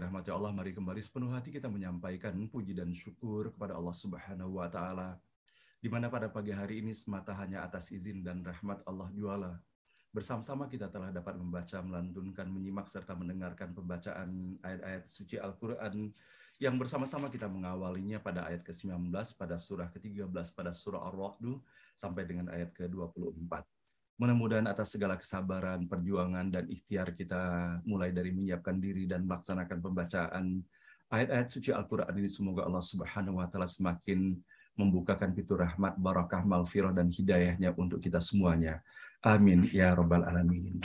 dirahmati Allah, mari kembali sepenuh hati kita menyampaikan puji dan syukur kepada Allah Subhanahu wa Ta'ala, di mana pada pagi hari ini semata hanya atas izin dan rahmat Allah juala. Bersama-sama kita telah dapat membaca, melantunkan, menyimak, serta mendengarkan pembacaan ayat-ayat suci Al-Quran yang bersama-sama kita mengawalinya pada ayat ke-19, pada surah ke-13, pada surah Ar-Ra'd, sampai dengan ayat ke-24. Mudah-mudahan atas segala kesabaran, perjuangan, dan ikhtiar kita mulai dari menyiapkan diri dan melaksanakan pembacaan ayat-ayat suci Al-Quran ini, semoga Allah Subhanahu wa Ta'ala semakin membukakan pintu rahmat, barakah, maghfirah, dan hidayahnya untuk kita semuanya. Amin ya Rabbal Alamin.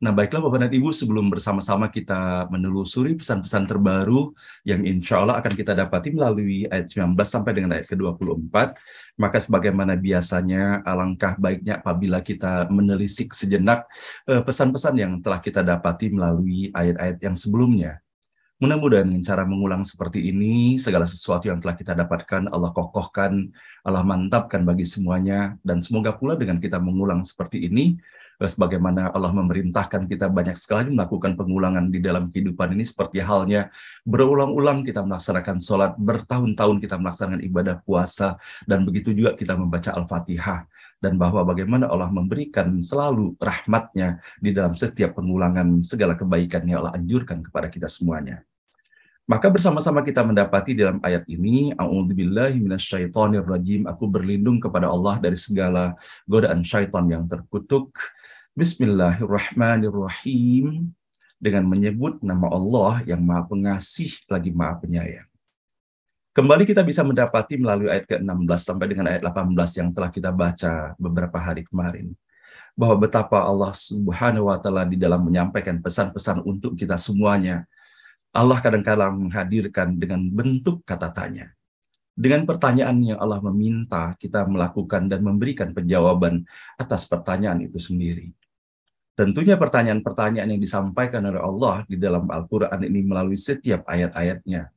Nah, baiklah Bapak dan Ibu, sebelum bersama-sama kita menelusuri pesan-pesan terbaru yang insya Allah akan kita dapati melalui ayat 19 sampai dengan ayat ke-24, maka sebagaimana biasanya alangkah baiknya apabila kita menelisik sejenak pesan-pesan yang telah kita dapati melalui ayat-ayat yang sebelumnya. Mudah-mudahan dengan cara mengulang seperti ini, segala sesuatu yang telah kita dapatkan, Allah kokohkan, Allah mantapkan bagi semuanya, dan semoga pula dengan kita mengulang seperti ini, sebagaimana Allah memerintahkan kita banyak sekali melakukan pengulangan di dalam kehidupan ini, seperti halnya berulang-ulang kita melaksanakan sholat, bertahun-tahun kita melaksanakan ibadah puasa, dan begitu juga kita membaca Al-Fatihah, dan bahwa bagaimana Allah memberikan selalu rahmatnya di dalam setiap pengulangan segala kebaikan yang Allah anjurkan kepada kita semuanya. Maka bersama-sama kita mendapati dalam ayat ini, A'udzubillahi minasyaitonirrajim, aku berlindung kepada Allah dari segala godaan syaitan yang terkutuk. Bismillahirrahmanirrahim, dengan menyebut nama Allah yang Maha Pengasih lagi Maha Penyayang. Kembali kita bisa mendapati melalui ayat ke-16 sampai dengan ayat 18 yang telah kita baca beberapa hari kemarin, bahwa betapa Allah Subhanahu wa Ta'ala di dalam menyampaikan pesan-pesan untuk kita semuanya, Allah kadang-kadang menghadirkan dengan bentuk kata tanya. Dengan pertanyaan yang Allah meminta kita melakukan dan memberikan penjawaban atas pertanyaan itu sendiri. Tentunya pertanyaan-pertanyaan yang disampaikan oleh Allah di dalam Al-Quran ini melalui setiap ayat-ayatnya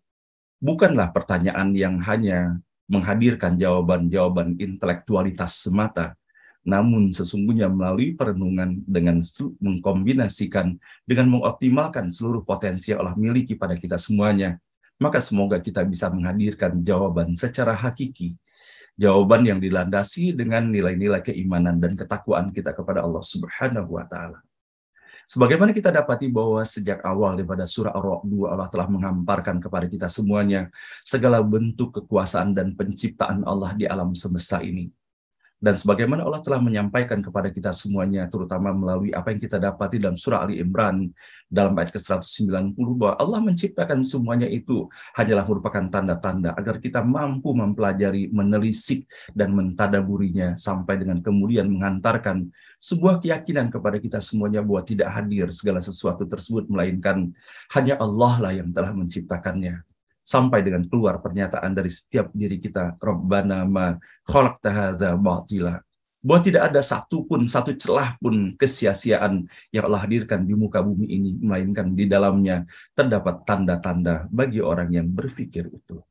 bukanlah pertanyaan yang hanya menghadirkan jawaban-jawaban intelektualitas semata, namun sesungguhnya melalui perenungan dengan mengkombinasikan, dengan mengoptimalkan seluruh potensi yang Allah miliki pada kita semuanya, maka semoga kita bisa menghadirkan jawaban secara hakiki, jawaban yang dilandasi dengan nilai-nilai keimanan dan ketakwaan kita kepada Allah Subhanahu wa Ta'ala. Sebagaimana kita dapati bahwa sejak awal daripada surah Ar-Ra'd, Allah telah menghamparkan kepada kita semuanya segala bentuk kekuasaan dan penciptaan Allah di alam semesta ini. Dan sebagaimana Allah telah menyampaikan kepada kita semuanya, terutama melalui apa yang kita dapati dalam surah Ali Imran, dalam ayat ke-190, bahwa Allah menciptakan semuanya itu hanyalah merupakan tanda-tanda agar kita mampu mempelajari, menelisik, dan mentadaburinya, sampai dengan kemudian menghantarkan sebuah keyakinan kepada kita semuanya bahwa tidak hadir segala sesuatu tersebut, melainkan hanya Allah lah yang telah menciptakannya. Sampai dengan keluar pernyataan dari setiap diri kita, Rabbana ma khalaqta hadza batila, bahwa tidak ada satu celah pun kesia-siaan yang Allah hadirkan di muka bumi ini, melainkan di dalamnya terdapat tanda-tanda bagi orang yang berpikir itu.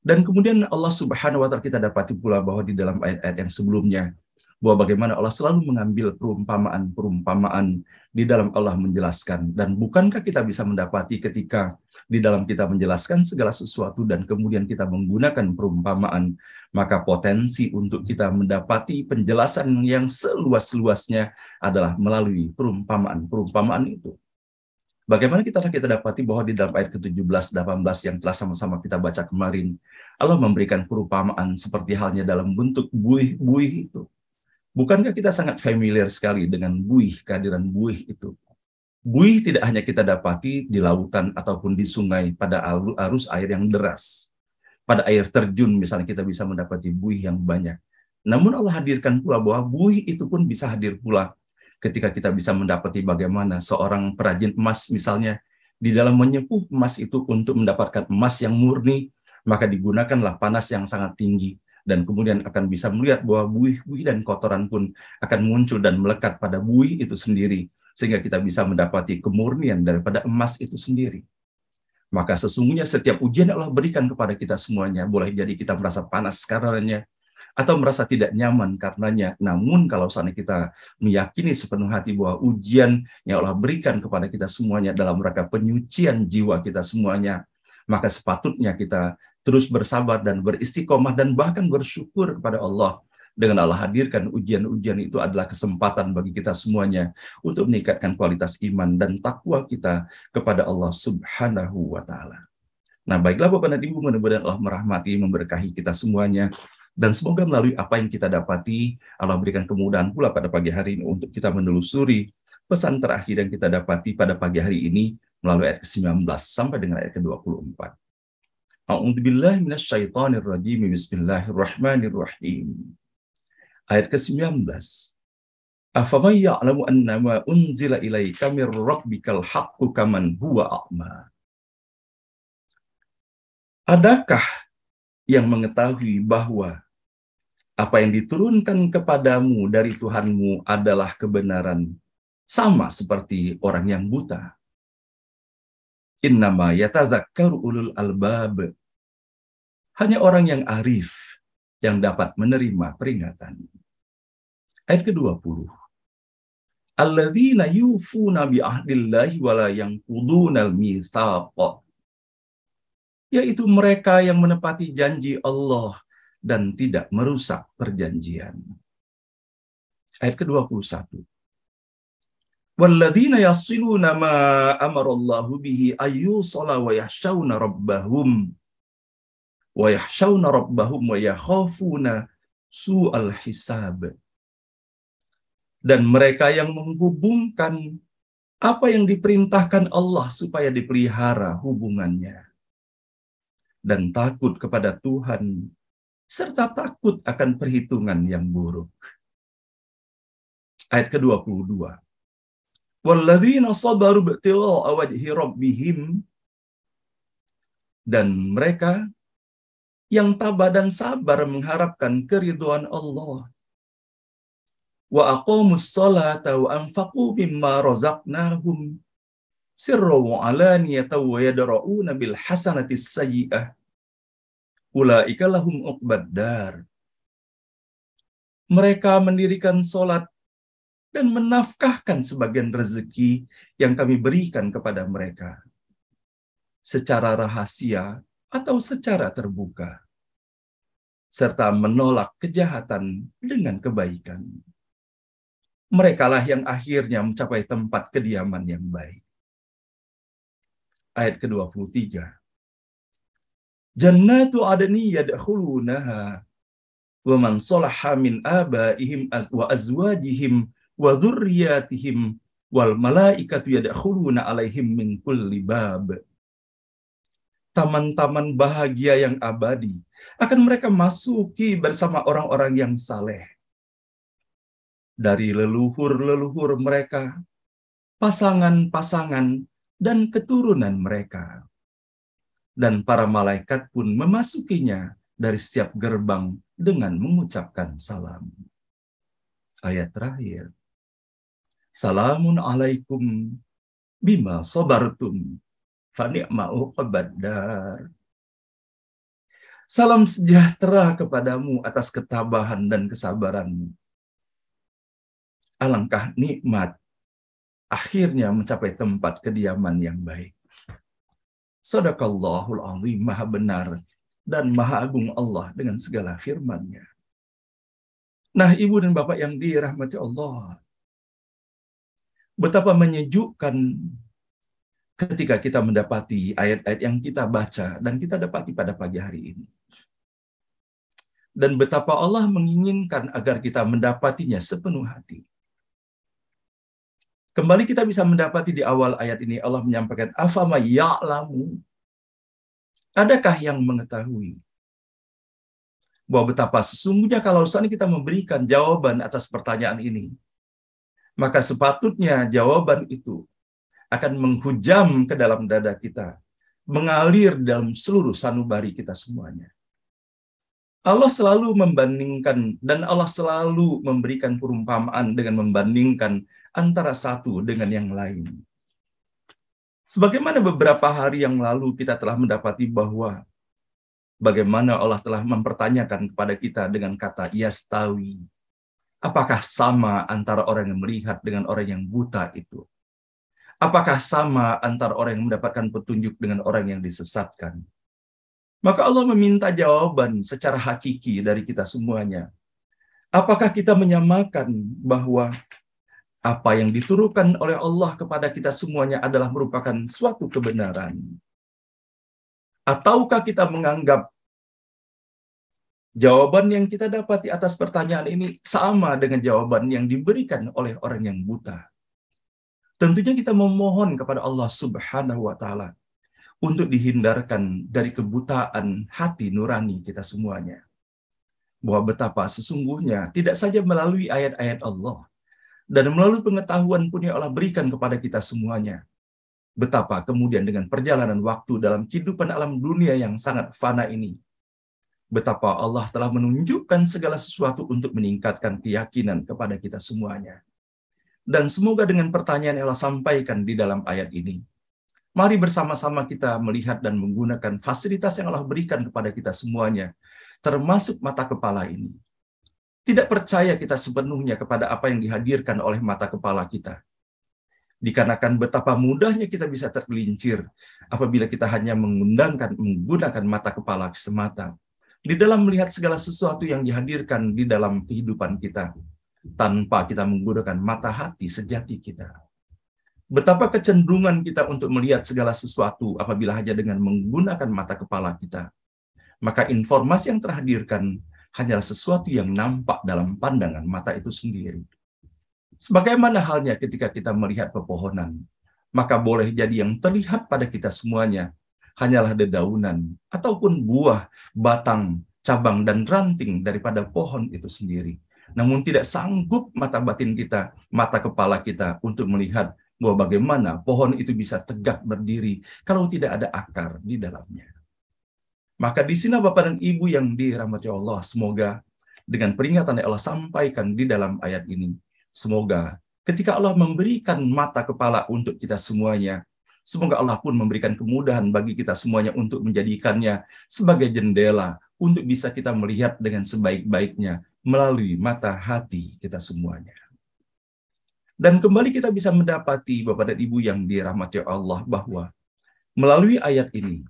Dan kemudian Allah Subhanahu wa Ta'ala kita dapati pula bahwa di dalam ayat-ayat yang sebelumnya, bahwa bagaimana Allah selalu mengambil perumpamaan-perumpamaan di dalam Allah menjelaskan. Dan bukankah kita bisa mendapati ketika di dalam kita menjelaskan segala sesuatu dan kemudian kita menggunakan perumpamaan, maka potensi untuk kita mendapati penjelasan yang seluas-luasnya adalah melalui perumpamaan-perumpamaan itu. Bagaimana kita dapati bahwa di dalam ayat ke-17, 18 yang telah sama-sama kita baca kemarin, Allah memberikan perumpamaan seperti halnya dalam bentuk buih-buih itu. Bukankah kita sangat familiar sekali dengan buih, kehadiran buih itu? Buih tidak hanya kita dapati di lautan ataupun di sungai pada arus air yang deras. Pada air terjun misalnya kita bisa mendapati buih yang banyak. Namun Allah hadirkan pula bahwa buih itu pun bisa hadir pula ketika kita bisa mendapati bagaimana seorang perajin emas misalnya di dalam menyepuh emas itu untuk mendapatkan emas yang murni, maka digunakanlah panas yang sangat tinggi. Dan kemudian akan bisa melihat bahwa buih-buih dan kotoran pun akan muncul dan melekat pada buih itu sendiri, sehingga kita bisa mendapati kemurnian daripada emas itu sendiri. Maka sesungguhnya setiap ujian Allah berikan kepada kita semuanya, boleh jadi kita merasa panas karenanya, atau merasa tidak nyaman karenanya. Namun kalau seandainya kita meyakini sepenuh hati bahwa ujian yang Allah berikan kepada kita semuanya dalam rangka penyucian jiwa kita semuanya, maka sepatutnya kita terus bersabar dan beristiqomah dan bahkan bersyukur kepada Allah. Dengan Allah hadirkan ujian-ujian itu adalah kesempatan bagi kita semuanya untuk meningkatkan kualitas iman dan takwa kita kepada Allah Subhanahu wa Ta'ala. Nah, baiklah Bapak dan Ibu, mudah-mudahan Allah merahmati, memberkahi kita semuanya. Dan semoga melalui apa yang kita dapati, Allah berikan kemudahan pula pada pagi hari ini untuk kita menelusuri pesan terakhir yang kita dapati pada pagi hari ini melalui ayat ke-19 sampai dengan ayat ke-24. A'udzubillahi minasyaitonirrajim. Bismillahirrahmanirrahim. Ayat ke-19. Afaman ya'lamu annama unzila ilaika mir rabbikal haqqu kaman huwa a'ma. Adakah yang mengetahui bahwa apa yang diturunkan kepadamu dari Tuhanmu adalah kebenaran, sama seperti orang yang buta? Innama yatadzakkaru ulul albab. Hanya orang yang arif yang dapat menerima peringatan. Ayat ke-20. Alladzina yufuna bi ahdillahi wa la yanqudunal mitsaq. Yaitu mereka yang menepati janji Allah dan tidak merusak perjanjian. Ayat ke-21. Walladzina yasiluna ma amarallahu bihi ayyusala wa yahshauna rabbahum wa yakhafuna su'al hisab. Dan mereka yang menghubungkan apa yang diperintahkan Allah supaya dipelihara hubungannya dan takut kepada Tuhan serta takut akan perhitungan yang buruk. Ayat ke-22. Walladzina sabaru ibtigha'a wajhi rabbihim. Dan mereka yang tabah dan sabar mengharapkan keridhaan Allah. Wa aqamus salata wa anfaqu mimma razaqnahum sirra wa alaniyatan wa yadra'una bil hasanati sayyi'ah. Ulaika lahum uqbad dar. Mereka mendirikan salat dan menafkahkan sebagian rezeki yang kami berikan kepada mereka secara rahasia atau secara terbuka, serta menolak kejahatan dengan kebaikan. Merekalah yang akhirnya mencapai tempat kediaman yang baik. Ayat ke-23. Jannatu adni yadkhulunaha wa man salaha min abaihim wa azwajihim wa dzurriyyatihim wal malaikatu yadkhuluna alaihim min kulli bab. Taman-taman bahagia yang abadi akan mereka masuki bersama orang-orang yang saleh. Dari leluhur-leluhur mereka, pasangan-pasangan, dan keturunan mereka. Dan para malaikat pun memasukinya dari setiap gerbang dengan mengucapkan salam. Ayat terakhir. Salamun alaikum bima sabartum fa ni'ma uqbad dar. Salam sejahtera kepadamu atas ketabahan dan kesabaranmu. Alangkah nikmat akhirnya mencapai tempat kediaman yang baik. Shadaqallahul azim, maha benar dan maha agung Allah dengan segala firman-Nya. Nah, Ibu dan Bapak yang dirahmati Allah, betapa menyejukkan ketika kita mendapati ayat-ayat yang kita baca dan kita dapati pada pagi hari ini. Dan betapa Allah menginginkan agar kita mendapatinya sepenuh hati. Kembali kita bisa mendapati di awal ayat ini Allah menyampaikan afama ya'lamu. Adakah yang mengetahui bahwa betapa sesungguhnya kalau saat kita memberikan jawaban atas pertanyaan ini, maka sepatutnya jawaban itu akan menghujam ke dalam dada kita, mengalir dalam seluruh sanubari kita semuanya. Allah selalu membandingkan dan Allah selalu memberikan perumpamaan dengan membandingkan antara satu dengan yang lain. Sebagaimana beberapa hari yang lalu kita telah mendapati bahwa Bagaimana Allah telah mempertanyakan kepada kita dengan kata yastawi. Apakah sama antara orang yang melihat dengan orang yang buta itu? Apakah sama antara orang yang mendapatkan petunjuk dengan orang yang disesatkan? Maka Allah meminta jawaban secara hakiki dari kita semuanya. Apakah kita menyamakan bahwa apa yang diturunkan oleh Allah kepada kita semuanya adalah merupakan suatu kebenaran? Ataukah kita menganggap jawaban yang kita dapat di atas pertanyaan ini sama dengan jawaban yang diberikan oleh orang yang buta? Tentunya kita memohon kepada Allah Subhanahu wa Ta'ala untuk dihindarkan dari kebutaan hati nurani kita semuanya. Bahwa betapa sesungguhnya tidak saja melalui ayat-ayat Allah dan melalui pengetahuan pun yang Allah berikan kepada kita semuanya. Betapa kemudian dengan perjalanan waktu dalam kehidupan alam dunia yang sangat fana ini, betapa Allah telah menunjukkan segala sesuatu untuk meningkatkan keyakinan kepada kita semuanya. Dan semoga dengan pertanyaan yang Allah sampaikan di dalam ayat ini, mari bersama-sama kita melihat dan menggunakan fasilitas yang Allah berikan kepada kita semuanya, termasuk mata kepala ini. Tidak percaya kita sepenuhnya kepada apa yang dihadirkan oleh mata kepala kita. Dikarenakan betapa mudahnya kita bisa tergelincir apabila kita hanya menggunakan mata kepala semata di dalam melihat segala sesuatu yang dihadirkan di dalam kehidupan kita, tanpa kita menggunakan mata hati sejati kita. Betapa kecenderungan kita untuk melihat segala sesuatu apabila hanya dengan menggunakan mata kepala kita. Maka informasi yang terhadirkan hanyalah sesuatu yang nampak dalam pandangan mata itu sendiri. Sebagaimana halnya ketika kita melihat pepohonan, maka boleh jadi yang terlihat pada kita semuanya hanyalah dedaunan, ataupun buah, batang, cabang, dan ranting daripada pohon itu sendiri. Namun tidak sanggup mata batin kita, mata kepala kita untuk melihat bahwa bagaimana pohon itu bisa tegak berdiri kalau tidak ada akar di dalamnya. Maka di sini Bapak dan Ibu yang dirahmati Allah, semoga dengan peringatan yang Allah sampaikan di dalam ayat ini, semoga ketika Allah memberikan mata kepala untuk kita semuanya, semoga Allah pun memberikan kemudahan bagi kita semuanya untuk menjadikannya sebagai jendela untuk bisa kita melihat dengan sebaik-baiknya melalui mata hati kita semuanya. Dan kembali kita bisa mendapati Bapak dan Ibu yang dirahmati Allah bahwa melalui ayat ini,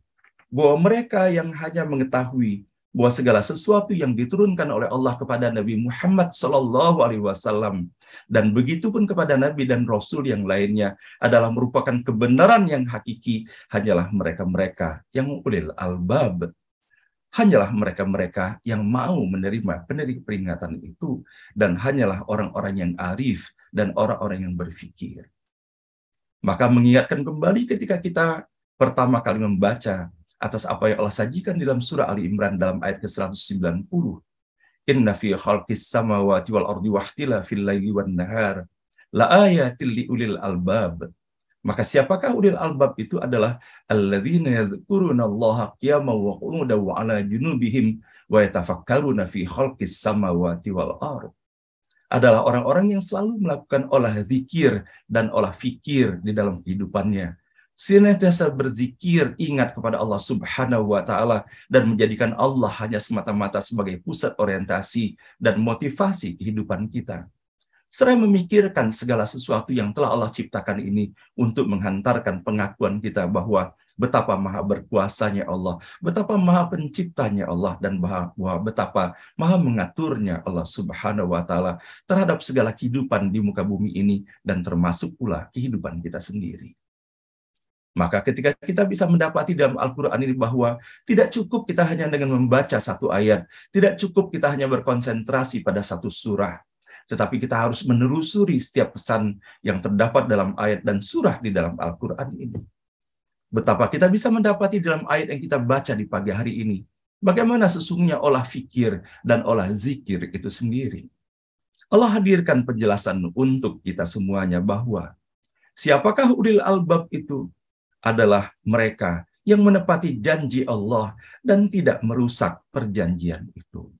bahwa mereka yang hanya mengetahui bahwa segala sesuatu yang diturunkan oleh Allah kepada Nabi Muhammad SAW dan begitu pun kepada Nabi dan Rasul yang lainnya adalah merupakan kebenaran yang hakiki, hanyalah mereka-mereka yang ulil albab, hanyalah mereka-mereka yang mau menerima peringatan itu, dan hanyalah orang-orang yang arif dan orang-orang yang berfikir. Maka mengingatkan kembali ketika kita pertama kali membaca atas apa yang Allah sajikan dalam surah Ali Imran dalam ayat ke-190. Inna fi khalqis samawati wal ardi wahtilafil laili wan nahar la ayatil liulil albab. Maka siapakah ulil albab itu adalah alladzina yadhkurunallaha qiyaman wa qu'udan wa 'ala junubihim wa yatafakkaruna fi khalqis samawati wal ardh. Adalah orang-orang yang selalu melakukan olah zikir dan olah fikir di dalam kehidupannya. Senantiasa berzikir, ingat kepada Allah Subhanahu wa Ta'ala, dan menjadikan Allah hanya semata-mata sebagai pusat orientasi dan motivasi kehidupan kita. Seraya memikirkan segala sesuatu yang telah Allah ciptakan ini untuk menghantarkan pengakuan kita bahwa betapa maha berkuasanya Allah, betapa maha penciptanya Allah, dan bahwa betapa maha mengaturnya Allah Subhanahu wa Ta'ala terhadap segala kehidupan di muka bumi ini, dan termasuk pula kehidupan kita sendiri. Maka ketika kita bisa mendapati dalam Al-Quran ini bahwa tidak cukup kita hanya dengan membaca satu ayat, tidak cukup kita hanya berkonsentrasi pada satu surah, tetapi kita harus menelusuri setiap pesan yang terdapat dalam ayat dan surah di dalam Al-Quran ini. Betapa kita bisa mendapati dalam ayat yang kita baca di pagi hari ini, bagaimana sesungguhnya olah fikir dan olah zikir itu sendiri. Allah hadirkan penjelasan untuk kita semuanya bahwa siapakah ulil albab itu? Adalah mereka yang menepati janji Allah dan tidak merusak perjanjian itu.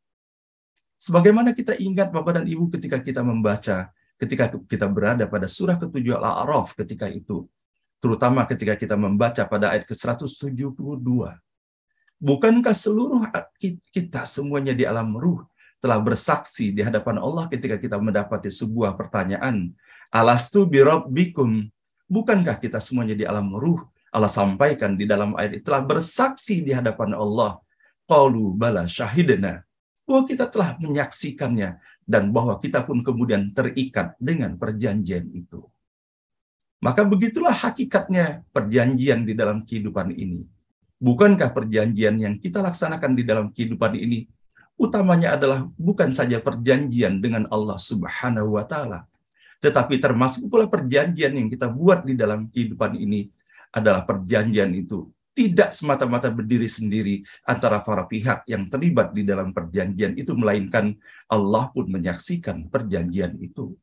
Sebagaimana kita ingat Bapak dan Ibu ketika kita membaca, ketika kita berada pada surah ke-7 Al-A'raf ketika itu, terutama ketika kita membaca pada ayat ke-172, Bukankah seluruh kita semuanya di alam ruh telah bersaksi di hadapan Allah ketika kita mendapati sebuah pertanyaan, alastu birabbikum? Bukankah kita semuanya di alam ruh, Allah sampaikan di dalam ayat itu, telah bersaksi di hadapan Allah, qalu bala syahidna, bahwa kita telah menyaksikannya dan bahwa kita pun kemudian terikat dengan perjanjian itu. Maka begitulah hakikatnya perjanjian di dalam kehidupan ini. Bukankah perjanjian yang kita laksanakan di dalam kehidupan ini utamanya adalah bukan saja perjanjian dengan Allah Subhanahu wa taala, tetapi termasuk pula perjanjian yang kita buat di dalam kehidupan ini adalah perjanjian itu tidak semata-mata berdiri sendiri antara para pihak yang terlibat di dalam perjanjian itu, melainkan Allah pun menyaksikan perjanjian itu.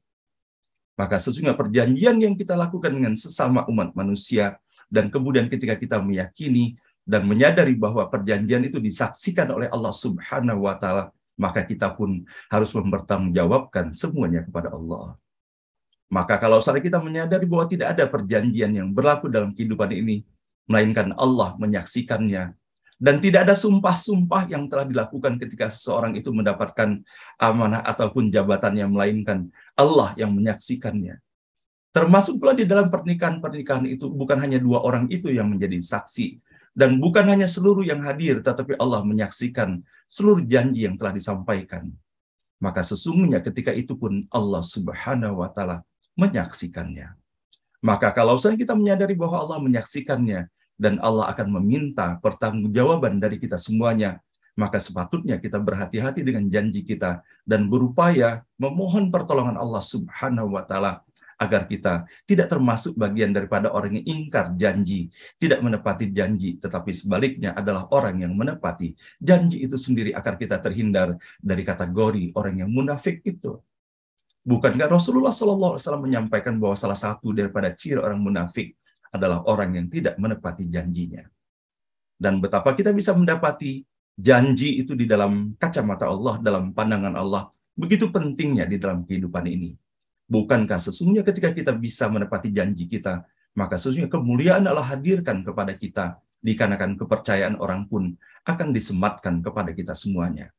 Maka sesungguhnya perjanjian yang kita lakukan dengan sesama umat manusia, dan kemudian ketika kita meyakini dan menyadari bahwa perjanjian itu disaksikan oleh Allah Subhanahu wa taala, maka kita pun harus mempertanggungjawabkan semuanya kepada Allah. Maka kalau saat kita menyadari bahwa tidak ada perjanjian yang berlaku dalam kehidupan ini, melainkan Allah menyaksikannya, dan tidak ada sumpah-sumpah yang telah dilakukan ketika seseorang itu mendapatkan amanah ataupun jabatannya, melainkan Allah yang menyaksikannya. Termasuk pula di dalam pernikahan-pernikahan itu, bukan hanya dua orang itu yang menjadi saksi, dan bukan hanya seluruh yang hadir, tetapi Allah menyaksikan seluruh janji yang telah disampaikan. Maka sesungguhnya ketika itu pun Allah Subhanahu wa taala menyaksikannya. Maka kalau kita menyadari bahwa Allah menyaksikannya dan Allah akan meminta pertanggungjawaban dari kita semuanya, maka sepatutnya kita berhati-hati dengan janji kita dan berupaya memohon pertolongan Allah Subhanahu wa taala agar kita tidak termasuk bagian daripada orang yang ingkar janji, tidak menepati janji, tetapi sebaliknya adalah orang yang menepati janji itu sendiri, agar kita terhindar dari kategori orang yang munafik itu. Bukankah Rasulullah SAW menyampaikan bahwa salah satu daripada ciri orang munafik adalah orang yang tidak menepati janjinya? Dan betapa kita bisa mendapati janji itu di dalam kacamata Allah, dalam pandangan Allah, begitu pentingnya di dalam kehidupan ini. Bukankah sesungguhnya ketika kita bisa menepati janji kita, maka sesungguhnya kemuliaan Allah hadirkan kepada kita, dikarenakan kepercayaan orang pun akan disematkan kepada kita semuanya.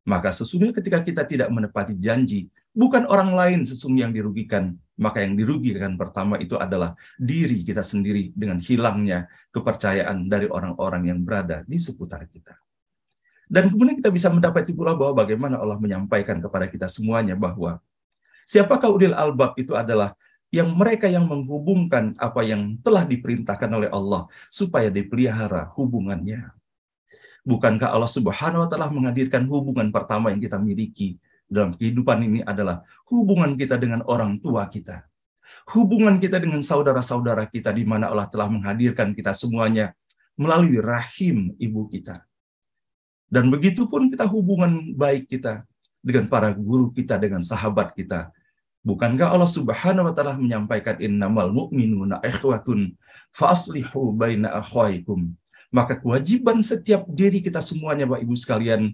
Maka sesungguhnya ketika kita tidak menepati janji, bukan orang lain sesungguhnya yang dirugikan, maka yang dirugikan pertama itu adalah diri kita sendiri dengan hilangnya kepercayaan dari orang-orang yang berada di seputar kita. Dan kemudian kita bisa mendapati pula bahwa bagaimana Allah menyampaikan kepada kita semuanya bahwa siapakah ulil albab itu adalah yang mereka yang menghubungkan apa yang telah diperintahkan oleh Allah supaya dipelihara hubungannya. Bukankah Allah Subhanahu wa taala menghadirkan hubungan pertama yang kita miliki dalam kehidupan ini adalah hubungan kita dengan orang tua kita. Hubungan kita dengan saudara-saudara kita, di mana Allah telah menghadirkan kita semuanya melalui rahim ibu kita. Dan begitu pun kita hubungan baik kita dengan para guru kita, dengan sahabat kita. Bukankah Allah Subhanahu wa taala menyampaikan innamal mu'minuna ikhwatun faslihu baina akhwaikum. Maka kewajiban setiap diri kita semuanya, Bapak Ibu sekalian,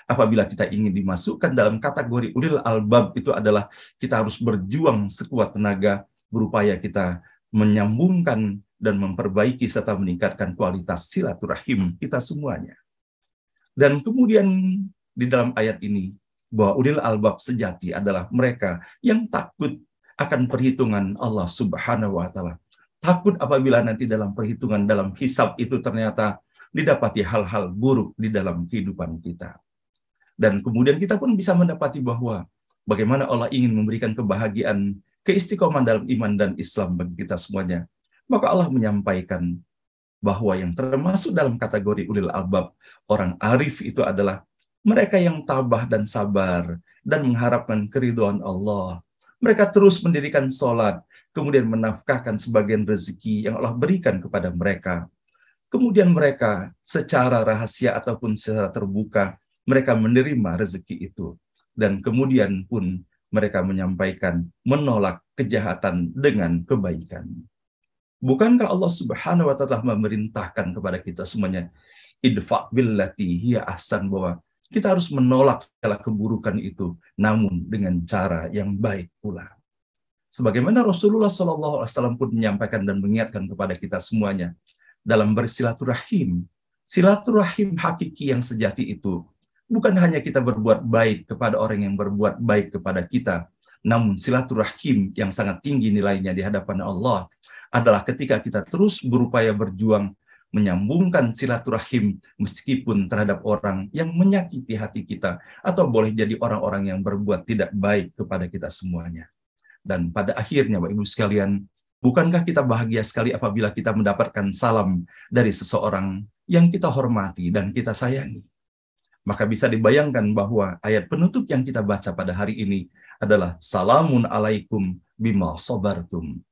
apabila kita ingin dimasukkan dalam kategori ulil albab, itu adalah kita harus berjuang sekuat tenaga, berupaya kita menyambungkan dan memperbaiki serta meningkatkan kualitas silaturahim kita semuanya. Dan kemudian di dalam ayat ini, bahwa ulil albab sejati adalah mereka yang takut akan perhitungan Allah Subhanahu wa taala. Takut apabila nanti dalam perhitungan, dalam hisab itu ternyata didapati hal-hal buruk di dalam kehidupan kita. Dan kemudian kita pun bisa mendapati bahwa bagaimana Allah ingin memberikan kebahagiaan, keistiqomahan dalam iman dan Islam bagi kita semuanya. Maka Allah menyampaikan bahwa yang termasuk dalam kategori ulil albab, orang arif itu adalah mereka yang tabah dan sabar dan mengharapkan keridhaan Allah. Mereka terus mendirikan sholat, kemudian menafkahkan sebagian rezeki yang Allah berikan kepada mereka. Kemudian mereka secara rahasia ataupun secara terbuka, mereka menerima rezeki itu. Dan kemudian pun mereka menyampaikan, menolak kejahatan dengan kebaikan. Bukankah Allah Subhanahu wa taala memerintahkan kepada kita semuanya, idfa' billati hiya ahsan, bahwa kita harus menolak segala keburukan itu, namun dengan cara yang baik pula. Sebagaimana Rasulullah SAW pun menyampaikan dan mengingatkan kepada kita semuanya dalam bersilaturahim, Silaturahim hakiki yang sejati itu bukan hanya kita berbuat baik kepada orang yang berbuat baik kepada kita, namun silaturahim yang sangat tinggi nilainya di hadapan Allah adalah ketika kita terus berupaya berjuang menyambungkan silaturahim meskipun terhadap orang yang menyakiti hati kita atau boleh jadi orang-orang yang berbuat tidak baik kepada kita semuanya. Dan pada akhirnya, Bapak Ibu sekalian, bukankah kita bahagia sekali apabila kita mendapatkan salam dari seseorang yang kita hormati dan kita sayangi? Maka bisa dibayangkan bahwa ayat penutup yang kita baca pada hari ini adalah salamun alaikum bima sabartum.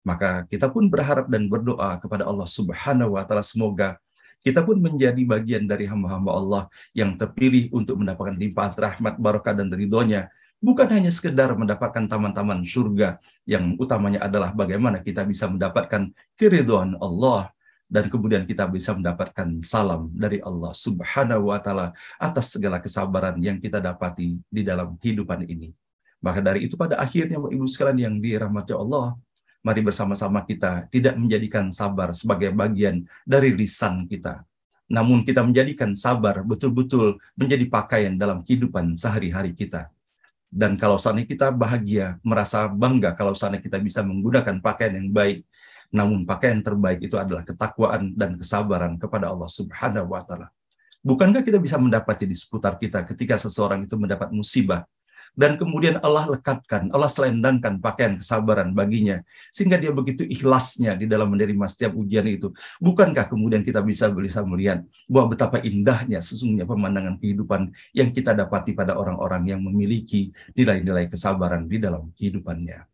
Maka kita pun berharap dan berdoa kepada Allah Subhanahu wa taala semoga kita pun menjadi bagian dari hamba-hamba Allah yang terpilih untuk mendapatkan limpahan rahmat, barakah dan ridhonya. Bukan hanya sekedar mendapatkan taman-taman surga, yang utamanya adalah bagaimana kita bisa mendapatkan keridhaan Allah, dan kemudian kita bisa mendapatkan salam dari Allah Subhanahu wa taala atas segala kesabaran yang kita dapati di dalam kehidupan ini. Maka dari itu pada akhirnya Bapak Ibu sekalian yang dirahmati Allah, mari bersama-sama kita tidak menjadikan sabar sebagai bagian dari lisan kita, namun kita menjadikan sabar betul-betul menjadi pakaian dalam kehidupan sehari-hari kita. Dan kalau seandainya kita bahagia, merasa bangga kalau seandainya kita bisa menggunakan pakaian yang baik, namun pakaian terbaik itu adalah ketakwaan dan kesabaran kepada Allah Subhanahu wa taala. Bukankah kita bisa mendapati di seputar kita ketika seseorang itu mendapat musibah, dan kemudian Allah lekatkan, Allah selendangkan pakaian kesabaran baginya, sehingga dia begitu ikhlasnya di dalam menerima setiap ujian itu. Bukankah kemudian kita bisa melihat bahwa betapa indahnya sesungguhnya pemandangan kehidupan yang kita dapati pada orang-orang yang memiliki nilai-nilai kesabaran di dalam kehidupannya.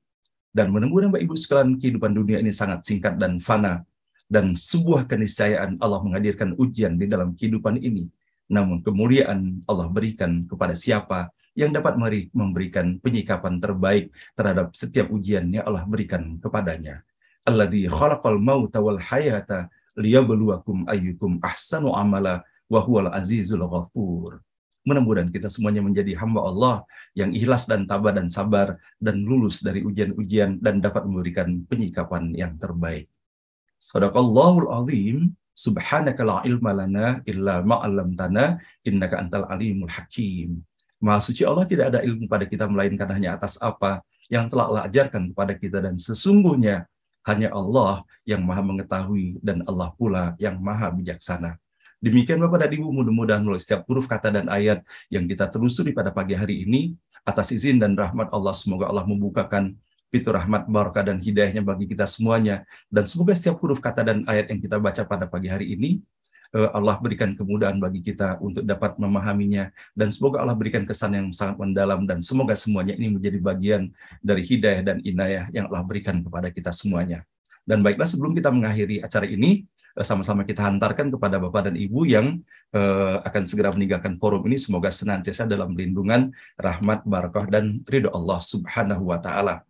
Dan mudah-mudahan Bapak Ibu sekalian, kehidupan dunia ini sangat singkat dan fana, dan sebuah keniscayaan Allah menghadirkan ujian di dalam kehidupan ini. Namun kemuliaan Allah berikan kepada siapa yang dapat memberikan penyikapan terbaik terhadap setiap ujian yang Allah berikan kepadanya. Alladzi khalaqal mauta wal hayata liyabluwakum ayyukum ahsanu amala wa huwal azizul ghafur. Mudah-mudahan kita semuanya menjadi hamba Allah yang ikhlas dan tabah dan sabar dan lulus dari ujian-ujian dan dapat memberikan penyikapan yang terbaik. Shadaqallahul azim. Subhanaka la ilma lana illa ma 'allamtana innaka antal alimul hakim. Maha suci Allah, tidak ada ilmu pada kita melainkan hanya atas apa yang telah Allah ajarkan kepada kita, dan sesungguhnya hanya Allah yang maha mengetahui dan Allah pula yang maha bijaksana. Demikian Bapak dan Ibu, mudah-mudahan melalui setiap huruf kata dan ayat yang kita telusuri pada pagi hari ini, atas izin dan rahmat Allah, semoga Allah membukakan pintu rahmat, barakah dan hidayahnya bagi kita semuanya, dan semoga setiap huruf kata dan ayat yang kita baca pada pagi hari ini Allah berikan kemudahan bagi kita untuk dapat memahaminya, dan semoga Allah berikan kesan yang sangat mendalam, dan semoga semuanya ini menjadi bagian dari hidayah dan inayah yang Allah berikan kepada kita semuanya. Dan baiklah, sebelum kita mengakhiri acara ini, sama-sama kita hantarkan kepada Bapak dan Ibu yang akan segera meninggalkan forum ini, semoga senantiasa dalam lindungan, rahmat, barakah, dan ridho Allah Subhanahu wa taala.